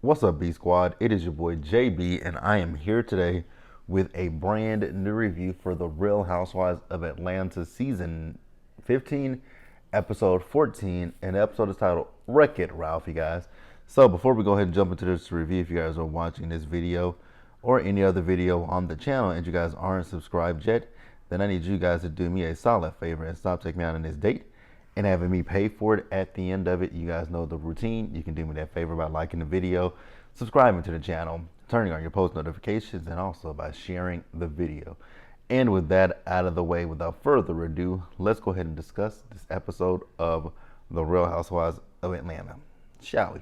What's up, B Squad? It is your boy JB, and I am here today with a brand new review for The Real Housewives of Atlanta Season 15, Episode 14, and the episode is titled Wreck-It Ralph, you guys. So before we go ahead and jump into this review, if you guys are watching this video or any other video on the channel and you guys aren't subscribed yet, then I need you guys to do me a solid favor and stop taking me out on this date and having me pay for it at the end of it. You guys know the routine. You can do me that favor by liking the video, subscribing to the channel, turning on your post notifications, and also by sharing the video. And with that out of the way, without further ado, let's go ahead and discuss this episode of The Real Housewives of Atlanta, shall we?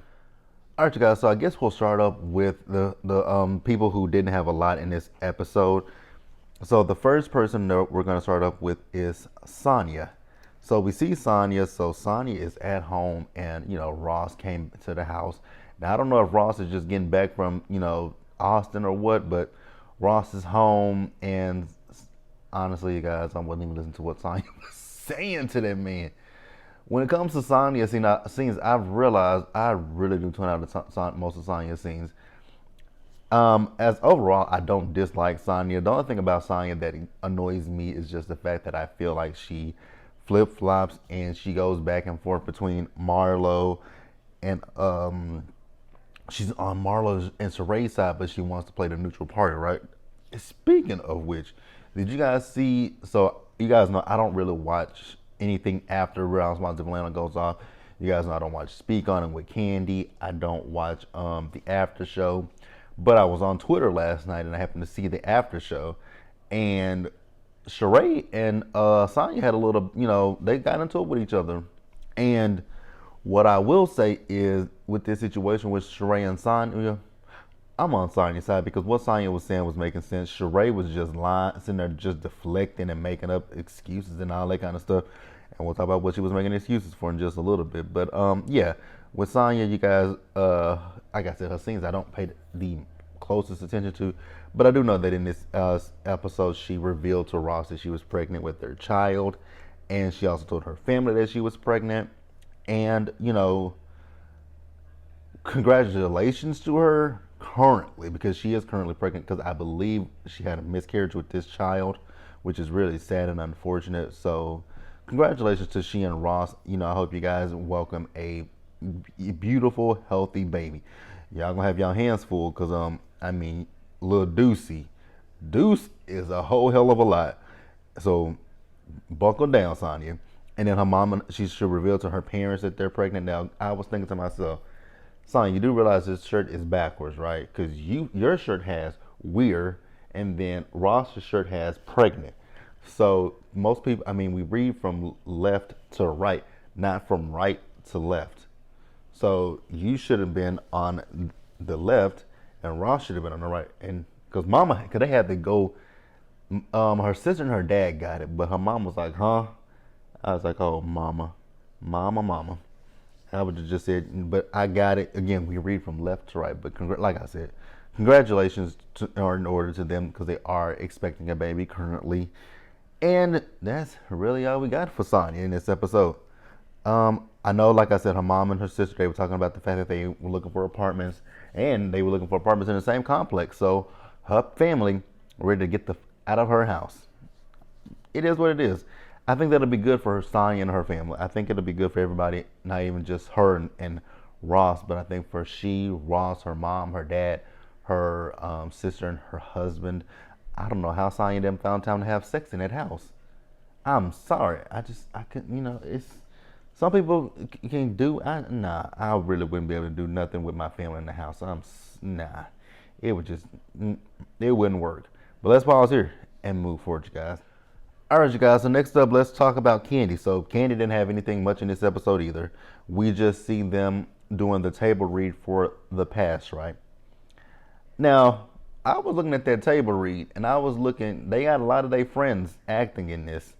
All right, you guys, so I guess we'll start up with the people who didn't have a lot in this episode. So the first person that we're going to start up with is Sonya. So we see Sonya. So Sonya is at home, and Ross came to the house. Now I don't know if Ross is just getting back from Austin or what, but Ross is home, and honestly, you guys, I wasn't even listening to what Sonya was saying to that man. When it comes to Sonya scenes, I've realized I really do tune out most of Sonya's scenes. As overall, I don't dislike Sonya. The only thing about Sonya that annoys me is just the fact that I feel like she flip-flops and she goes back and forth between Marlo and she's on Marlo and Sheree's side, but she wants to play the neutral party, right? Speaking of which, did you guys see? So you guys know I don't really watch anything after Real Housewives of Atlanta goes off. You guys know I don't watch Speak On It with Candy. I don't watch the after show. But I was on Twitter last night and I happened to see the after show, and Sheree and Sonya had a little, they got into it with each other. And what I will say is, with this situation with Sheree and Sonya, I'm on Sonya's side because what Sonya was saying was making sense. Sheree was just lying, sitting there just deflecting and making up excuses and all that kind of stuff. And we'll talk about what she was making excuses for in just a little bit. But yeah, with Sonya, you guys, like I said, her scenes I don't pay the closest attention to, but I do know that in this episode she revealed to Ross that she was pregnant with their child, and she also told her family that she was pregnant. And congratulations to her currently, because she is currently pregnant, because I believe she had a miscarriage with this child, which is really sad and unfortunate. So congratulations to she and Ross. I hope you guys welcome a beautiful, healthy baby. Y'all gonna have y'all hands full, because little Deuce is a whole hell of a lot. So buckle down, Sonya. And then her mama, she should reveal to her parents that they're pregnant. Now I was thinking to myself, Sonya, you do realize this shirt is backwards, right? Because your shirt has we're, and then Ross's shirt has pregnant. So most people, we read from left to right, not from right to left. So you should have been on the left, and Ross should have been on the right. And because they had to go, her sister and her dad got it, but her mom was like, huh? I was like, oh, mama. I would have just said, but I got it. Again, we read from left to right, but like I said, congratulations are in order to them, because they are expecting a baby currently. And that's really all we got for Sonya in this episode. I know, like I said, her mom and her sister, they were talking about the fact that they were looking for apartments, and they were looking for apartments in the same complex. So her family ready to get out of her house. It is what it is. I think that'll be good for Sonya and her family. I think it'll be good for everybody, not even just her and Ross, but I think for Ross, her mom, her dad, her sister, and her husband. I don't know how Sonya and them found time to have sex in that house. I'm sorry. I couldn't, it's... Some people can do. I really wouldn't be able to do nothing with my family in the house. It wouldn't work. But let's pause here and move forward, you guys. All right, you guys. So next up, let's talk about Candy. So Candy didn't have anything much in this episode either. We just see them doing the table read for the past, right? Now, I was looking at that table read, and I was looking. They got a lot of their friends acting in this.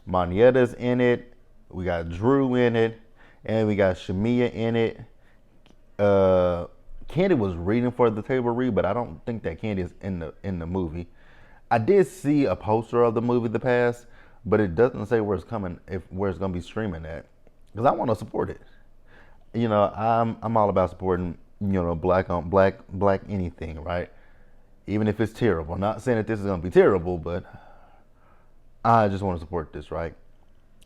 Monietta's in it. We got Drew in it, and we got Shamia in it. Candy was reading for the table read, but I don't think that Candy is in the movie. I did see a poster of the movie The Past, but it doesn't say where it's coming, where it's gonna be streaming at, because I want to support it. I'm all about supporting black on black anything, right? Even if it's terrible. I'm not saying that this is gonna be terrible, but I just want to support this, right?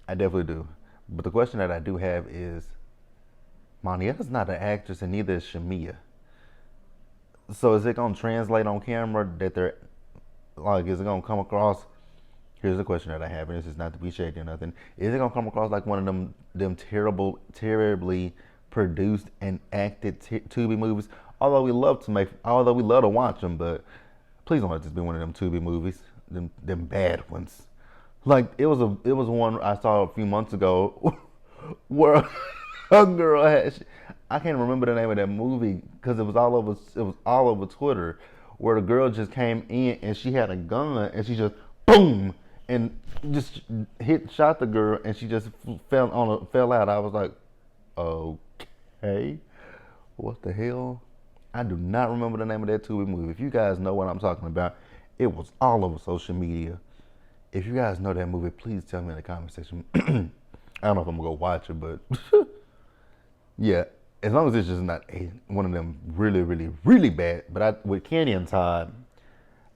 I definitely do. But the question that I do have is, Monietta's not an actress, and neither is Shamia. So is it gonna translate on camera that they're like? Is it gonna come across? Here's the question that I have, and this is not to be shady or nothing. Is it gonna come across like one of them terribly produced and acted Tubi movies? Although we love to watch them, but please don't let this be one of them Tubi movies, them bad ones. Like it was one I saw a few months ago where a girl had, I can't remember the name of that movie because it was all over Twitter, where the girl just came in and she had a gun and she just boom and just shot the girl and she just fell out. I was like, okay, what the hell? I do not remember the name of that Tubi movie. If you guys know what I'm talking about, it was all over social media. If you guys know that movie, please tell me in the comment section. I don't know if I'm gonna go watch it, but yeah, as long as it's just not one of them really, really, really bad. But with Kenny and Todd,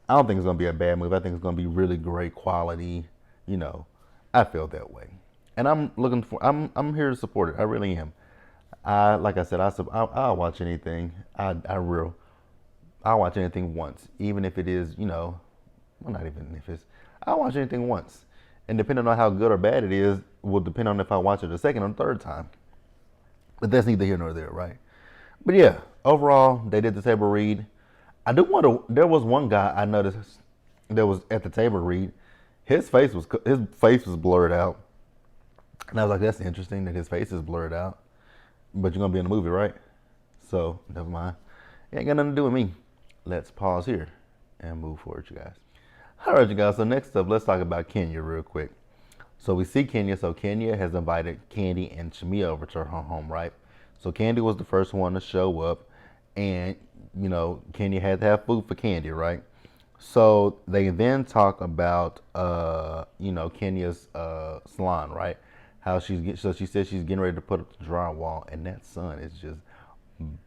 I don't think it's gonna be a bad movie. I think it's gonna be really great quality. You know, I feel that way, and I'm here to support it. I really am. Like I said, I'll watch anything. I'll watch anything once, even if it is, well, not even if it's. I'll watch anything once, and depending on how good or bad it is, will depend on if I watch it a second or third time. But that's neither here nor there, right? But yeah, overall, they did the table read. I do want to. There was one guy I noticed that was at the table read. His face was blurred out, and I was like, "That's interesting that his face is blurred out." But you're gonna be in the movie, right? So never mind. It ain't got nothing to do with me. Let's pause here and move forward, you guys. All right, you guys. So next up, let's talk about Kenya real quick. So we see Kenya. So Kenya has invited Candy and Shamia over to her home, right? So Candy was the first one to show up, and Kenya had to have food for Candy, right? So they then talk about Kenya's salon, right? So she says she's getting ready to put up the drywall, and that sun is just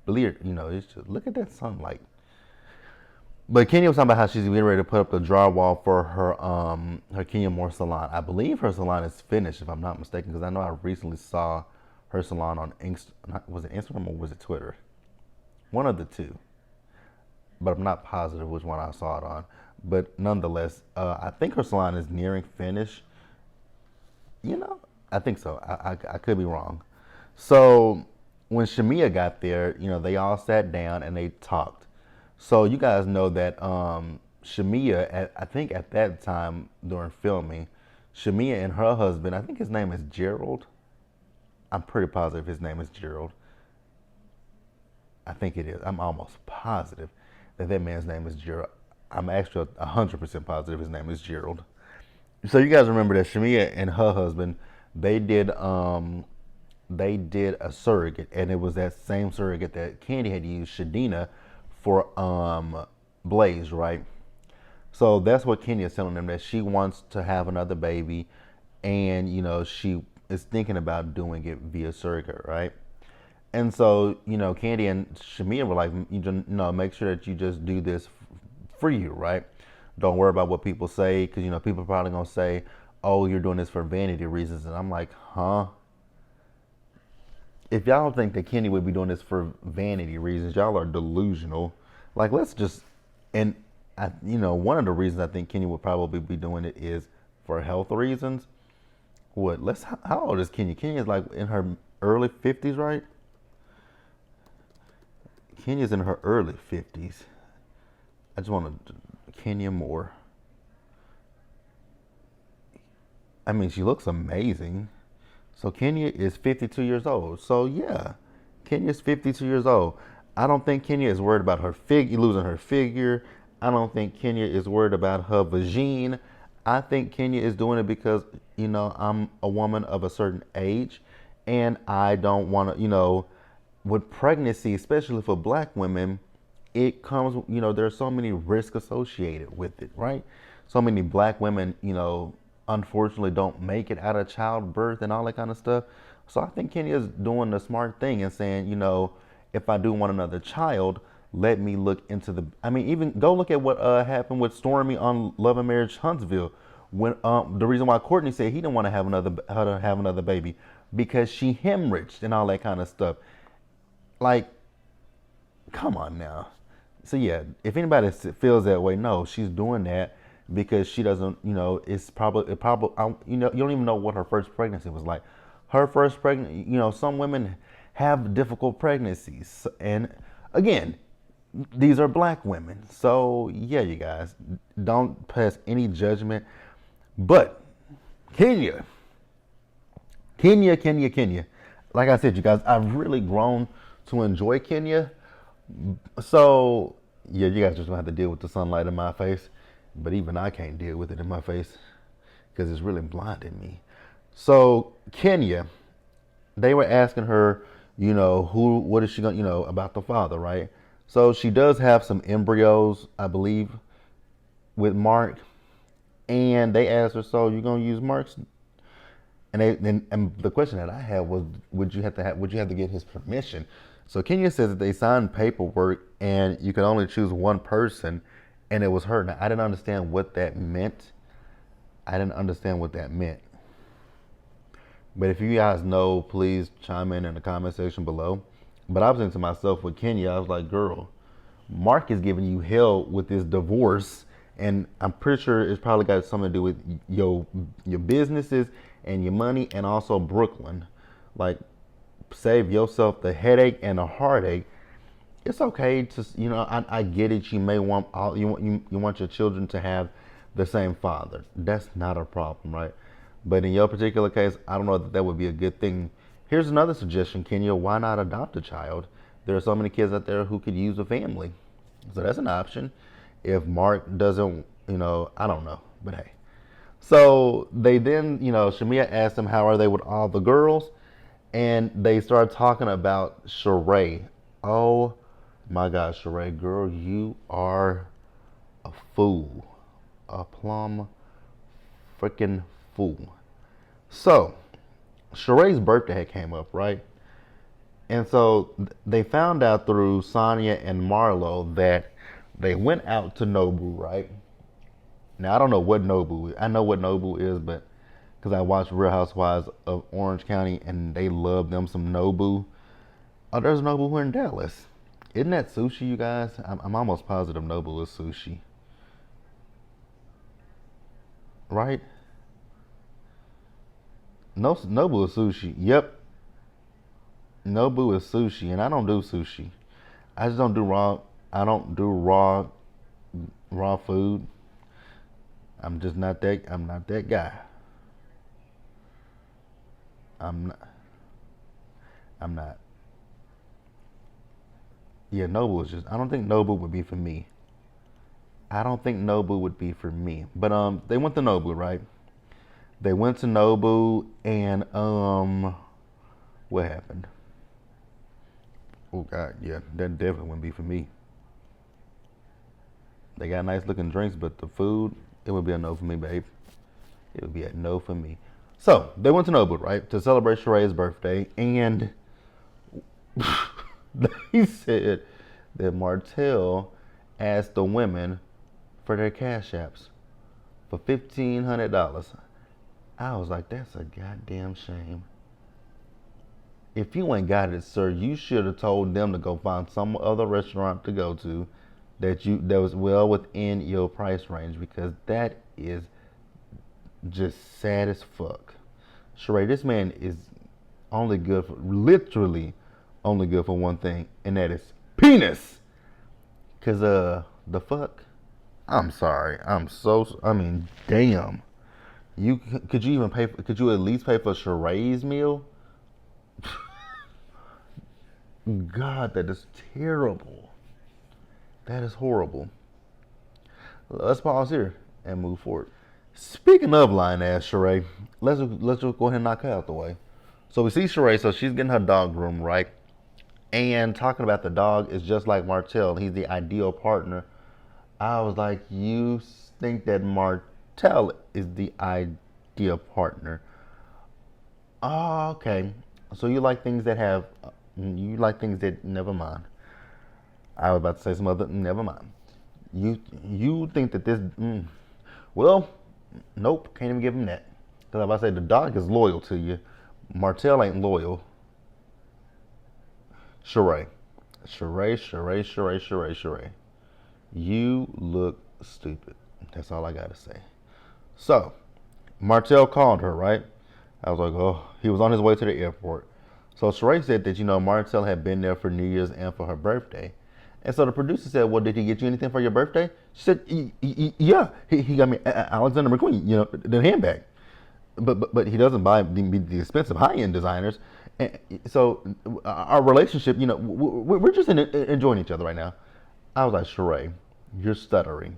bleared. It's just look at that sunlight. But Kenya was talking about how she's getting ready to put up the drywall for her Kenya Moore salon. I believe her salon is finished, if I'm not mistaken, because I know I recently saw her salon on was it Instagram or was it Twitter? One of the two, but I'm not positive which one I saw it on. But nonetheless, I think her salon is nearing finish. I think so. I could be wrong. So when Shamia got there, they all sat down and they talked. So you guys know that Shamia, I think at that time during filming, Shamia and her husband, I think his name is Gerald. I'm pretty positive his name is Gerald. I think it is. I'm almost positive that man's name is Gerald. I'm actually 100% positive his name is Gerald. So you guys remember that Shamia and her husband, they did a surrogate, and it was that same surrogate that Candy had used, Shadina, for Blaze, right? So that's what Kenya is telling them, that she wants to have another baby, and she is thinking about doing it via surrogate, right? And so Candy and Shamia were like, make sure that you just do this for you, right? Don't worry about what people say, because people are probably gonna say, "Oh, you're doing this for vanity reasons," and I'm like, huh? If y'all don't think that Kenny would be doing this for vanity reasons, y'all are delusional. Like, let's just, and one of the reasons I think Kenny would probably be doing it is for health reasons. How old is Kenya? Kenya's like in her early 50s, right? Kenya's in her early 50s. I just want to, Kenya Moore. I mean, she looks amazing. So Kenya is 52 years old. So yeah, Kenya's 52 years old. I don't think Kenya is worried about her losing her figure. I don't think Kenya is worried about her vagine. I think Kenya is doing it because, I'm a woman of a certain age, and I don't want to, with pregnancy, especially for black women, it comes, there's so many risks associated with it, right? So many black women, unfortunately don't make it out of childbirth and all that kind of stuff. So I think Kenya is doing the smart thing and saying, if I do want another child, let me look into the. I mean, even go look at what happened with Stormy on Love and Marriage Huntsville. When the reason why Courtney said he didn't want to have another baby because she hemorrhaged and all that kind of stuff. Like, come on now. So yeah, if anybody feels that way, no, she's doing that because she doesn't. It's probably you don't even know what her first pregnancy was like. Her first pregnancy, some women have difficult pregnancies, and again, these are black women. So yeah, you guys don't pass any judgment. But Kenya, Kenya. Like I said, you guys, I've really grown to enjoy Kenya. So yeah, you guys just gonna have to deal with the sunlight in my face. But even I can't deal with it in my face because it's really blinding me. So Kenya, they were asking her, what is she gonna, about the father, right? So she does have some embryos, I believe, with Mark, and they asked her, so you gonna use Mark's? And the question that I had was, would you have to get his permission? So Kenya says that they signed paperwork and you could only choose one person, and it was her. Now I didn't understand what that meant. But if you guys know, please chime in the comment section below. But I was thinking to myself with Kenya, I was like, girl, Mark is giving you hell with this divorce, and I'm pretty sure it's probably got something to do with your businesses and your money, and also Brooklyn. Like, save yourself the headache and the heartache. It's okay to, I get it. You may want you want your children to have the same father. That's not a problem, right? But in your particular case, I don't know that would be a good thing. Here's another suggestion, Kenya. Why not adopt a child? There are so many kids out there who could use a family. So that's an option. If Mark doesn't, I don't know. But hey. So they then, Shamia asked them how are they with all the girls? And they started talking about Sheree. Oh my God, Sheree, girl, you are a fool. A plum freaking fool. So, Sheree's birthday had came up, right? And so they found out through Sonia and Marlo that they went out to Nobu, right? Now I don't know what Nobu is. I know what Nobu is, but because I watched Real Housewives of Orange County and they love them some Nobu. Oh, there's Nobu here in Dallas. Isn't that sushi, you guys? I'm almost positive Nobu is sushi. Right? No, Nobu is sushi. Yep. Nobu is sushi, and I don't do sushi. I just don't do raw. I don't do raw food. I'm just not that. I'm not that guy. I'm not. I'm not. Yeah, Nobu is just. I don't think Nobu would be for me. I don't think Nobu would be for me. But they went to Nobu, right? They went to Nobu, and what happened? Oh God, yeah, that definitely wouldn't be for me. They got nice looking drinks, but the food, it would be a no for me, babe. It would be a no for me. So they went to Nobu, right, to celebrate Sheree's birthday, and they said that Martell asked the women for their cash apps for $1,500. I was like, that's a goddamn shame. If you ain't got it, sir, you should have told them to go find some other restaurant to go to that was well within your price range, because that is just sad as fuck. Sheree, this man is only good for literally only good for one thing, and that is penis. Cause the fuck? I'm sorry. I mean, damn. You could you even pay? Could you at least pay for Sheree's meal? God, that is terrible. That is horrible. Let's pause here and move forward. Speaking of lying ass Sheree, let's just go ahead and knock her out the way. So we see Sheree, so she's getting her dog groomed, right? And talking about the dog is just like Martell. He's the ideal partner. I was like, you think that Martell is the ideal partner? Oh, okay. So you like things that have You like things that, never mind. I was about to say some other, never mind. You think that this, well, nope, can't even give him that. Because I was about to say the dog is loyal to you. Martell ain't loyal. Sheree. Sheree. You look stupid. That's all I gotta say. So, Martell called her, right? I was like, oh, he was on his way to the airport. So Sheree said that, Martell had been there for New Year's and for her birthday. And so the producer said, well, did he get you anything for your birthday? She said, yeah, he got me Alexander McQueen, the handbag. But he doesn't buy the expensive high-end designers. And so our relationship, we're just enjoying each other right now. I was like, Sheree, you're stuttering.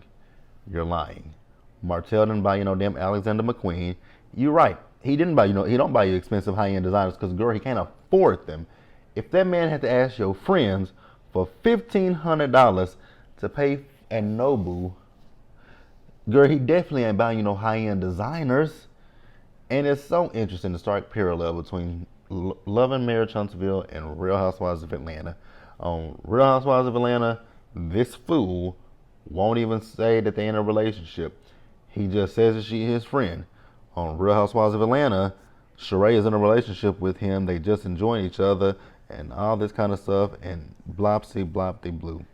You're lying. Martell didn't buy, damn Alexander McQueen. You're right. He didn't buy, he don't buy you expensive high-end designers because, girl, he can't afford them. If that man had to ask your friends for $1,500 to pay at Nobu, girl, he definitely ain't buying, high-end designers. And it's so interesting to start parallel between Love and Marriage Huntsville and Real Housewives of Atlanta. On Real Housewives of Atlanta, this fool won't even say that they're in a relationship. He just says that she's his friend. On Real Housewives of Atlanta, Sheree is in a relationship with him. They just enjoying each other and all this kind of stuff. And blopsy blopty blue.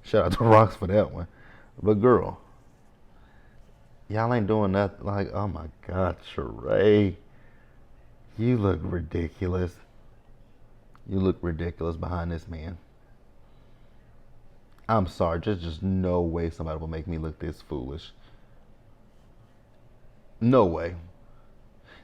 Shout out to Rocks for that one. But girl, y'all ain't doing that. Like, oh my God, Sheree, you look ridiculous. You look ridiculous behind this man. I'm sorry, there's just no way somebody will make me look this foolish. No way.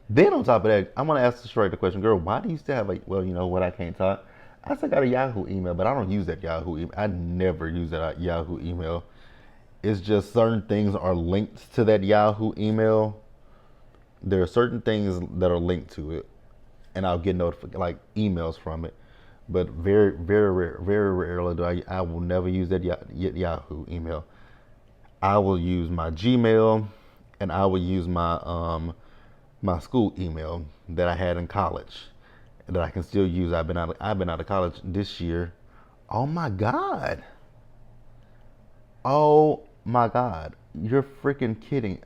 Then on top of that, I'm gonna ask Sheree the question, girl, why do you still have a, well, you know what, I can't talk. I still got a Yahoo email, but I don't use that Yahoo email. I never use that Yahoo email. It's just certain things are linked to that Yahoo email. There are certain things that are linked to it, and I'll get like emails from it. But very rarely do I will never use that Yahoo email. I will use my Gmail, and I will use my school email that I had in college that I can still use. I've been out of college this year. Oh my God. Oh my God. You're freaking kidding.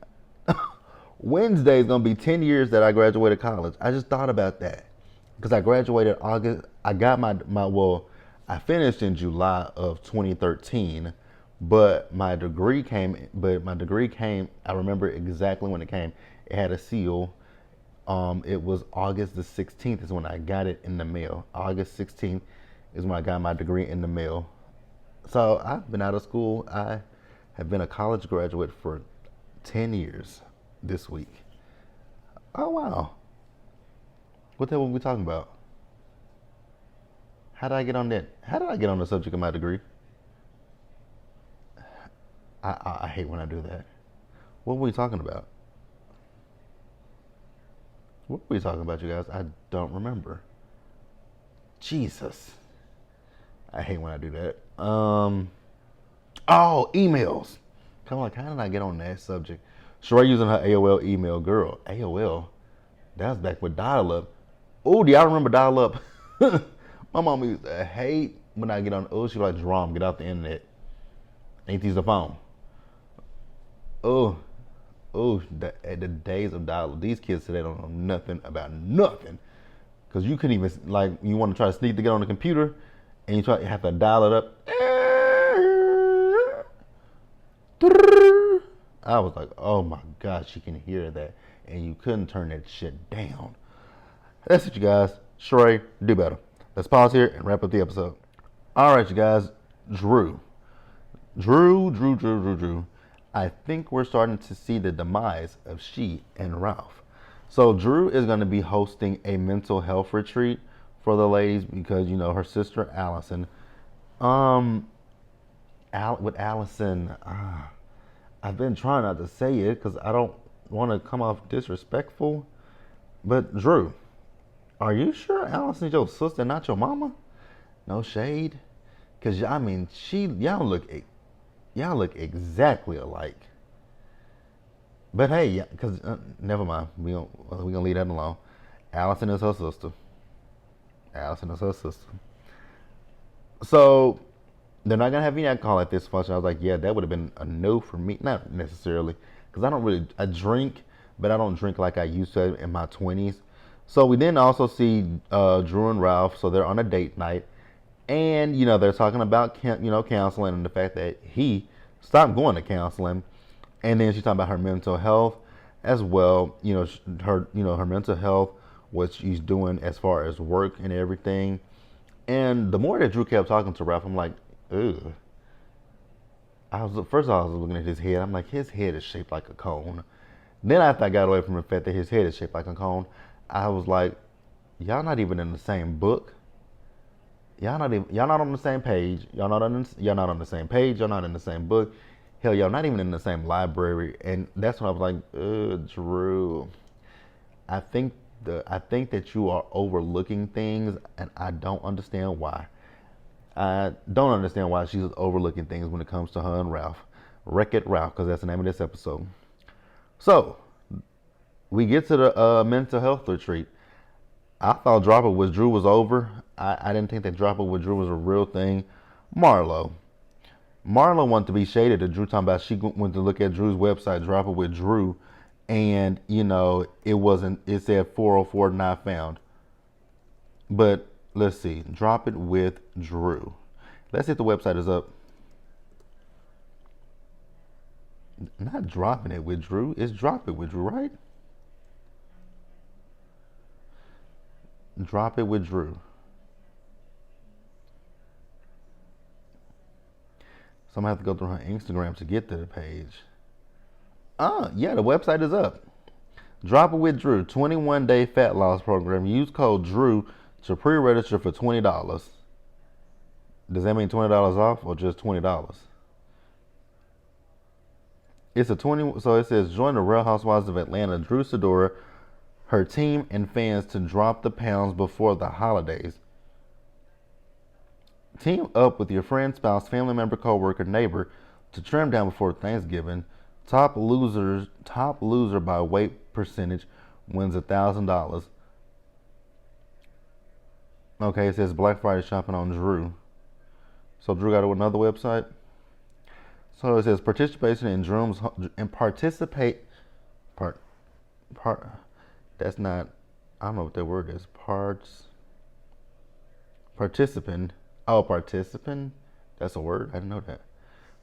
Wednesday is gonna be 10 years that I graduated college. I just thought about that because I graduated August. I got I finished in July of 2013, but my degree came. I remember exactly when it came. It had a seal. It was August the 16th is when I got it in the mail. August 16th is when I got my degree in the mail. So I've been out of school. I have been a college graduate for 10 years this week. Oh, wow. What the hell were we talking about? How did I get on that? How did I get on the subject of my degree? I hate when I do that. What were we talking about? What were we talking about, you guys? I don't remember. Jesus. I hate when I do that. Oh, emails. Come on, how did I get on that subject? Sheree using her AOL email. Girl, AOL. That was back with dial-up. Oh, do y'all remember dial-up? My mom used to hate when I get on. Oh, she was like, Jerome, get off the internet. Ain't these the phone? Oh, the days of dial-up. These kids today don't know nothing about nothing. Because you couldn't even, like, you want to try to sneak to get on the computer, and you have to dial it up. I was like, oh my gosh, you can hear that. And you couldn't turn that shit down. That's it, you guys. Sheree, do better. Let's pause here and wrap up the episode. All right, you guys. Drew. I think we're starting to see the demise of she and Ralph. So Drew is going to be hosting a mental health retreat for the ladies because, her sister Allison, with Allison, I've been trying not to say it because I don't want to come off disrespectful. But Drew, are you sure Allison's your sister, not your mama? No shade, because y'all look exactly alike. But hey, because never mind, we gonna leave that alone. Allison is her sister. So they're not gonna have any alcohol at this function. I was like, yeah, that would have been a no for me. Not necessarily, because I drink, but I don't drink like I used to in my 20s. So we then also see Drew and Ralph. So they're on a date night, and they're talking about counseling and the fact that he stopped going to counseling, and then she's talking about her mental health as well. Her mental health, what she's doing as far as work and everything. And the more that Drew kept talking to Ralph, I'm like, ugh. First of all, I was looking at his head. I'm like, his head is shaped like a cone. Then after I got away from the fact that his head is shaped like a cone, I was like, y'all not even in the same book. Y'all not on the same page. Y'all not on the same page. Y'all not in the same book. Hell, y'all not even in the same library. And that's when I was like, Drew. I think I think that you are overlooking things, and I don't understand why. I don't understand why she's overlooking things when it comes to her and Ralph. Wreck-It Ralph, because that's the name of this episode. So, we get to the mental health retreat. I thought Drop It with Drew was over. I didn't think that Drop It with Drew was a real thing. Marlo. Marlo wanted to be shaded to Drew, talking about she went to look at Drew's website, Drop It with Drew, and it said 404 not found. But let's see, Drop It with Drew. Let's see if the website is up. Not Dropping It with Drew, it's Drop It with Drew, right? Drop It with Drew. So I'm gonna have to go through her Instagram to get to the page. Yeah, the website is up. Drop It with Drew, 21-day fat loss program. Use code Drew to pre-register for $20. Does that mean $20 off or just $20? It's a 20. So it says join the Real Housewives of Atlanta. Drew Sidora, her team and fans to drop the pounds before the holidays. Team up with your friend, spouse, family member, coworker, neighbor to trim down before Thanksgiving. Top loser by weight percentage wins $1,000. Okay, it says Black Friday shopping on Drew. So Drew got another website. So it says participation in Drew's and participate part that's not, I don't know what that word is. Participant. Oh, participant. That's a word. I didn't know that.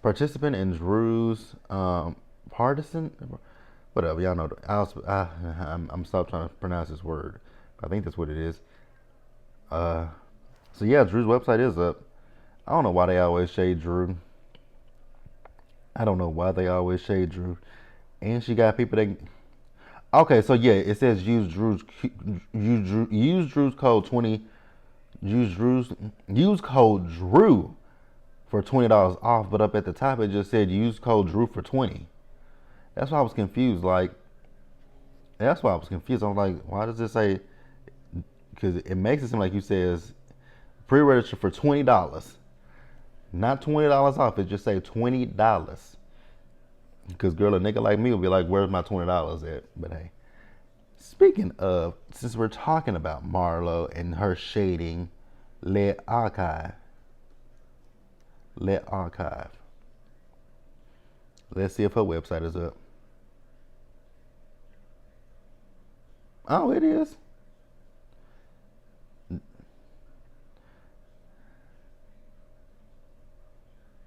Participant in Drew's partisan. Whatever, y'all know. I'm stopped trying to pronounce this word. I think that's what it is. So yeah, Drew's website is up. I don't know why they always shade Drew. And she got people that. Okay, so yeah, it says use Drew's code 20. Use code Drew for $20 off. But up at the top it just said use code Drew for 20. That's why I was confused. That's why I was confused. I was like, why does it say? Because it makes it seem like you says pre-register for $20. Not $20 off. It just say $20. Because girl, a nigga like me will be like, where's my $20 at? But hey, speaking of, since we're talking about Marlo and her shading, let archive. Let's see if her website is up. Oh, it is.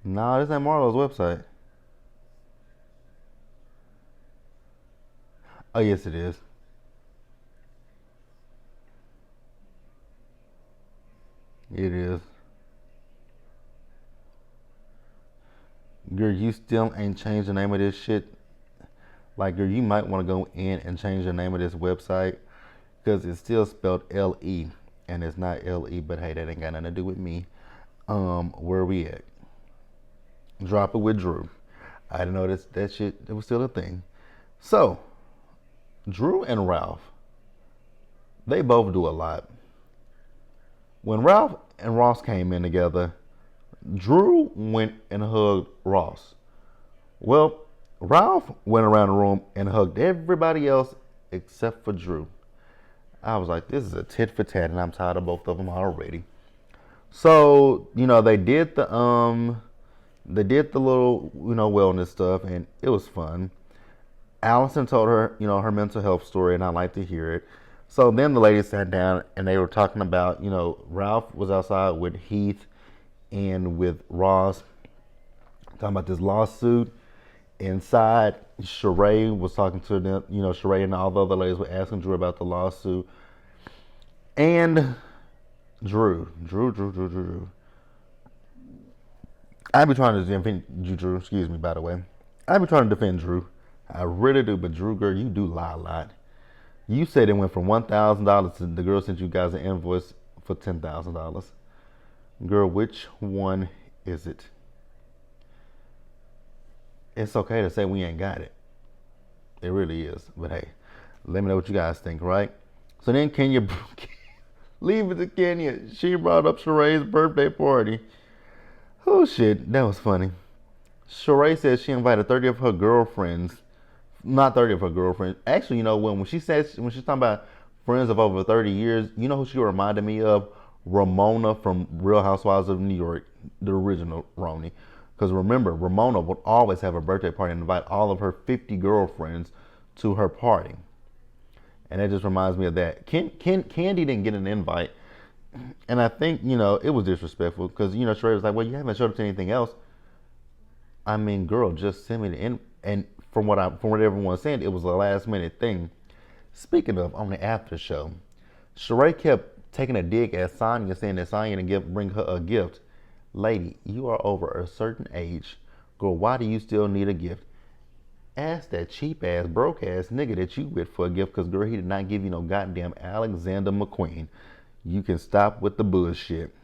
No, this ain't Marlo's website. Oh, yes, it is. It is. Girl, you still ain't changed the name of this shit. Like, girl, you might want to go in and change the name of this website because it's still spelled L-E and it's not L-E, but hey, that ain't got nothing to do with me. Where we at? Drop It with Drew. I didn't know that shit, it was still a thing. So, Drew and Ralph, they both do a lot. When Ralph and Ross came in together, Drew went and hugged Ross. Well, Ralph went around the room and hugged everybody else except for Drew. I was like, this is a tit for tat, and I'm tired of both of them already. So, they did the little, wellness stuff, and it was fun. Allison told her, her mental health story, and I like to hear it. So then the ladies sat down and they were talking about, Ralph was outside with Heath and with Ross, talking about this lawsuit. Inside, Sheree was talking to them, Sheree and all the other ladies were asking Drew about the lawsuit. And Drew. I be trying to defend you, Drew. Excuse me, by the way. I be trying to defend Drew. I really do, but Drew, girl, you do lie a lot. You said it went from $1,000 to the girl sent you guys an invoice for $10,000. Girl, which one is it? It's okay to say we ain't got it. It really is. But hey, let me know what you guys think, right? So then Kenya, leave it to Kenya. She brought up Sheree's birthday party. Oh shit, that was funny. Sheree says she invited 30 of her girlfriends. Not 30 of her girlfriends. Actually, when she's talking about friends of over 30 years, you know who she reminded me of? Ramona from Real Housewives of New York, the original Roni. Because remember, Ramona would always have a birthday party and invite all of her 50 girlfriends to her party. And that just reminds me of that. Candy didn't get an invite. And I think, it was disrespectful because, Sheree was like, well, you haven't showed up to anything else. I mean, girl, just send me the invite. And from what everyone said, it was a last minute thing. Speaking of, on the after show, Sheree kept taking a dig at Sonya, saying that Sonya didn't bring her a gift. Lady, you are over a certain age. Girl, why do you still need a gift? Ask that cheap ass, broke ass nigga that you with for a gift, because girl, he did not give you no goddamn Alexander McQueen. You can stop with the bullshit.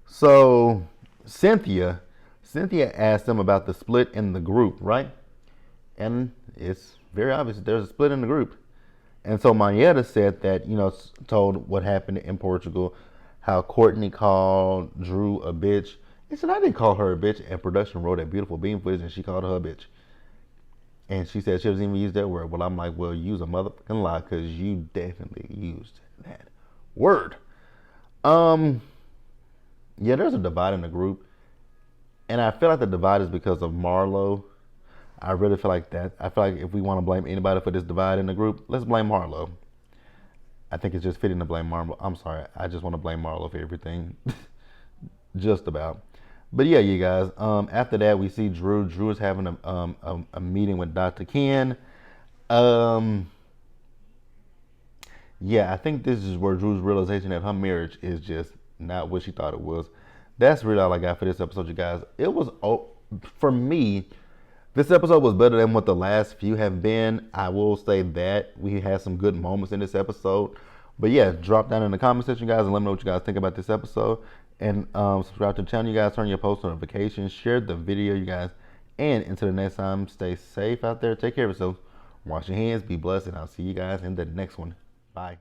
So Cynthia asked them about the split in the group, right? And it's very obvious there's a split in the group. And so Marietta said that, told what happened in Portugal, how Courtney called Drew a bitch. And said, I didn't call her a bitch. And production wrote that beautiful beam footage and she called her a bitch. And she said she doesn't even use that word. Well, I'm like, well, use a motherfucking lie because you definitely used that word. Yeah, there's a divide in the group. And I feel like the divide is because of Marlo. I really feel like that. I feel like if we want to blame anybody for this divide in the group, let's blame Marlo. I think it's just fitting to blame Marlo. I'm sorry. I just want to blame Marlo for everything. Just about. But yeah, you guys. After that, we see Drew. Drew is having a meeting with Dr. Ken. Yeah, I think this is where Drew's realization that her marriage is just not what she thought it was. That's really all I got for this episode, you guys. It was, for me, this episode was better than what the last few have been. I will say that. We had some good moments in this episode. But yeah, drop down in the comment section, guys, and let me know what you guys think about this episode. And subscribe to the channel, you guys. Turn your post notifications. Share the video, you guys. And until the next time, stay safe out there. Take care of yourselves. Wash your hands. Be blessed. And I'll see you guys in the next one. Bye.